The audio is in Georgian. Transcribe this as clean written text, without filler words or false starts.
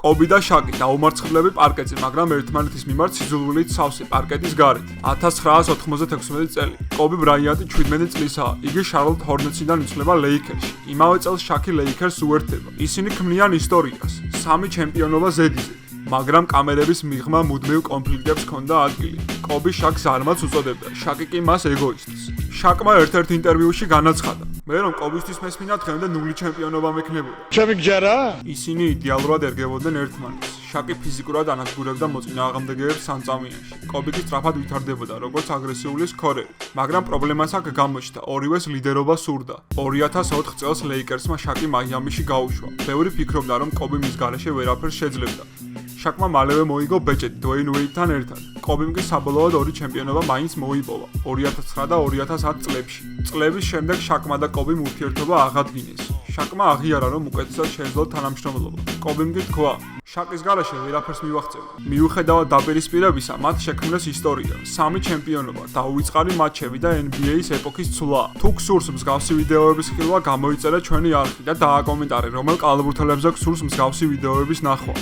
კობი და შაკი დაუმარცხებლები პარკეტზე, მაგრამ ერთმანეთის მიმართ სიძულვილით სავსე პარკეტის გარეთ. 1996 წელი. კობი ბრაიანტი 17 წლისაა. იგი შარლოტ ჰორნეტსიდან იცვლება ლეიქერსში. იმავე წელს შაკი ლეიქერსს უერთდება. ისინი ქმნიან ისტორიას. 3 ჩემპიონობა ზედიზედ. მაგრამ კამერების მიღმა მუდმივ კონფლიქტებს ჰქონდა ადგილი. კობი შაკს არმაც უწოდებდა, შაკი კი მას ეგოისტს. შაკმა ერთ-ერთ ინტერვიუში განაცხადა: მე რომ კობისთვის მესმინა დღემდე 0 ჩემპიონობა მექნებოდა. ჩემი გჯერა? ისინი იდეალურად ერგებოდნენ ერთმანეთს. შაკი ფიზიკურად ანადგურებდა მოწინააღმდეგეებს სამწამიანში. კობი კი სწრაფად ვითარდებოდა, როგორც აგრესიული სქორერი. მაგრამ პრობლემას აქ გამოჩნდა, ორივეს ლიდერობა სურდა. 2004 წელს ლეიქერსმა შაკი მაიამიში გაუშვა. ბევრი ფიქრობდა, რომ კობი მის გარეშე ვერაფერს შეძლებდა. შაკმა მალევე მოიგო ბეჭედი დუეინ უეიდთან ერთად. კობიმ კი საბოლოოდ 2 ჩემპიონობა მაინც მოიპოვა 2009 და 2010 წლებში. წლების შემდეგ შაკმა და კობიმ ურთიერთობა აღადგინეს. შაკმა აღიარა, რომ უკეთესად შეეძლო თანამშრომლობა. კობიმ კი თქვა: შაკის გარეშე ვერაფერს მივახცევ. მიუხედავად დაპირისპირებისა, მათ შექმნეს ისტორია, 3 ჩემპიონობა, დაუვიწყარი მატჩები და NBA-ის ეპოქის ცვლა. თუ გსურს მსგავსი ვიდეოების ხილვა, გამოიწერე ჩვენი არხი და დააკომენტარე, რომელ კალათბურთელებზე გსურს მსგავსი ვიდეოების ნახვა.